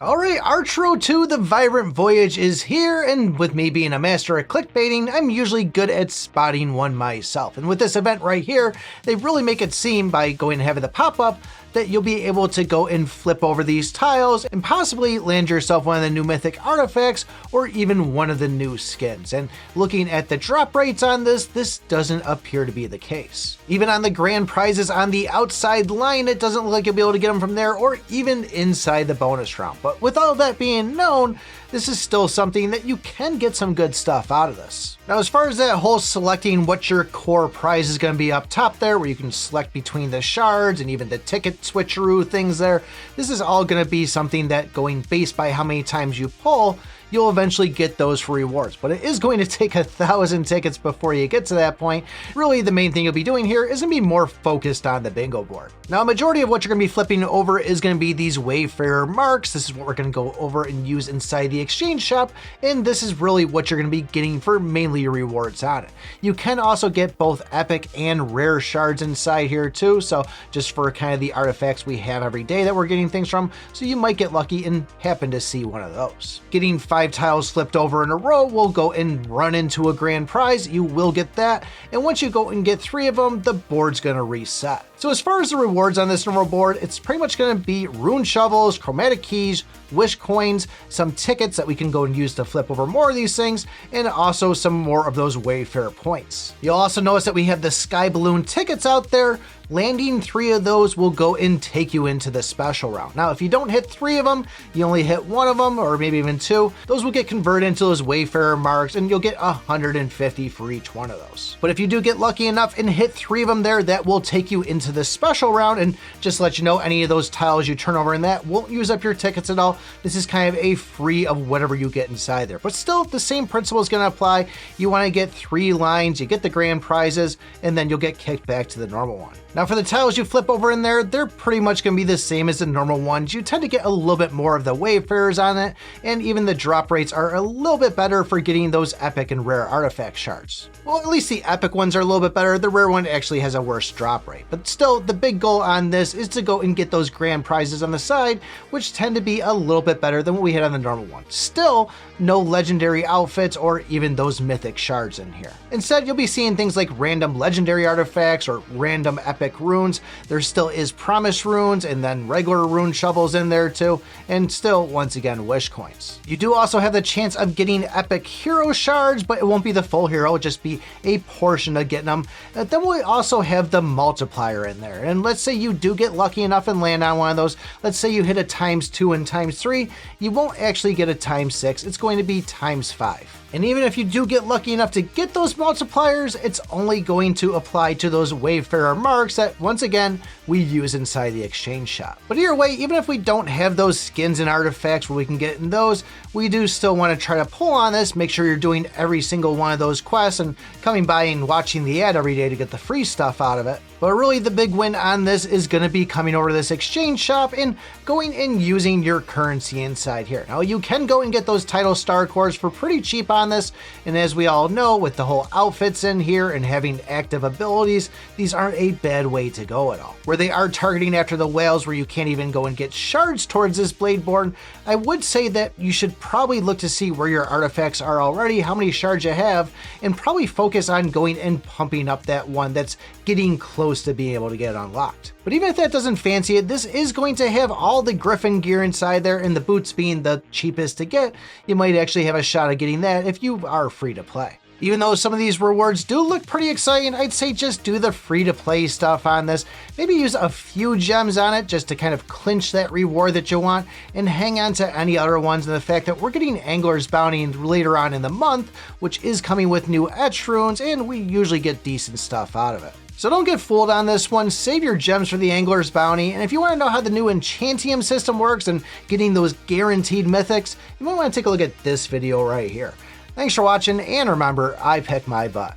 Alright, Archero 2, the Vibrant Voyage is here, and with me being a master at clickbaiting, I'm usually good at spotting one myself. And with this event right here, they really make it seem by going and having the pop-up that you'll be able to go and flip over these tiles and possibly land yourself one of the new mythic artifacts or even one of the new skins. And looking at the drop rates on this doesn't appear to be the case. Even on the grand prizes on the outside line, it doesn't look like you'll be able to get them from there or even inside the bonus round. But with all that being known, this is still something that you can get some good stuff out of this. Now, as far as that whole selecting what your core prize is going to be up top there, where you can select between the shards and even the ticket switcheroo things there, this is all going to be something that, going based by how many times you pull, you'll eventually get those for rewards. But it is going to take 1,000 tickets before you get to that point. Really, the main thing you'll be doing here is going to be more focused on the bingo board. Now, a majority of what you're going to be flipping over is going to be these Wayfarer marks. This is what we're going to go over and use inside the exchange shop, and this is really what you're going to be getting for mainly your rewards on it. You can also get both epic and rare shards inside here too, so just for kind of the artifacts we have every day that we're getting things from, so you might get lucky and happen to see one of those. Getting 5 tiles flipped over in a row will go and run into a grand prize. You will get that, and once you go and get 3 of them, the board's going to reset. So as far as the rewards on this normal board, it's pretty much going to be rune shovels, chromatic keys, wish coins, some tickets that we can go and use to flip over more of these things, and also some more of those Wayfarer points. You'll also notice that we have the sky balloon tickets out there. Landing 3 of those will go and take you into the special round. Now, if you don't hit 3 of them, you only hit 1 of them, or maybe even 2, those will get converted into those Wayfarer marks, and you'll get 150 for each one of those. But if you do get lucky enough and hit 3 of them there, that will take you into the special round, and just to let you know, any of those tiles you turn over in that won't use up your tickets at all. This is kind of a free of whatever you get inside there. But still, the same principle is going to apply. You want to get 3 lines, you get the grand prizes, and then you'll get kicked back to the normal one. Now, for the tiles you flip over in there, they're pretty much going to be the same as the normal ones. You tend to get a little bit more of the Wayfarers on it, and even the drop rates are a little bit better for getting those epic and rare artifact shards. Well, at least the epic ones are a little bit better. The rare one actually has a worse drop rate. But still, the big goal on this is to go and get those grand prizes on the side, which tend to be a little bit better than what we had on the normal one. Still, no legendary outfits or even those mythic shards in here. Instead, you'll be seeing things like random legendary artifacts or random epic runes. There still is promise runes and then regular rune shovels in there too, and still, once again, wish coins. You do also have the chance of getting epic hero shards, but it won't be the full hero, it'll just be a portion of getting them. Then we also have the multiplier in there, and let's say you do get lucky enough and land on one of those. Let's say you hit a ×2 and ×3, you won't actually get a ×6, it's going to be ×5. And even if you do get lucky enough to get those multipliers, it's only going to apply to those Wayfarer marks that, once again, we use inside the exchange shop. But either way, even if we don't have those skins and artifacts where we can get in those, we do still want to try to pull on this, make sure you're doing every single one of those quests and coming by and watching the ad every day to get the free stuff out of it. But really, the big win on this is going to be coming over to this exchange shop and going and using your currency inside here. Now, you can go and get those title star cores for pretty cheap on this, and as we all know, with the whole outfits in here and having active abilities, these aren't a bad way to go at all. Where they are targeting after the whales where you can't even go and get shards towards this blade board, I would say that you should probably look to see where your artifacts are already, how many shards you have, and probably focus on going and pumping up that one that's getting close to being able to get it unlocked. But even if that doesn't fancy it, this is going to have all the Griffin gear inside there, and the boots being the cheapest to get, you might actually have a shot at getting that if you are free to play. Even though some of these rewards do look pretty exciting, I'd say just do the free-to-play stuff on this. Maybe use a few gems on it just to kind of clinch that reward that you want, and hang on to any other ones. And the fact that we're getting Angler's Bounty later on in the month, which is coming with new etch runes, and we usually get decent stuff out of it. So don't get fooled on this one, save your gems for the Angler's Bounty, and if you want to know how the new Enchantium system works and getting those guaranteed mythics, you might want to take a look at this video right here. Thanks for watching, and remember, I pick my butt.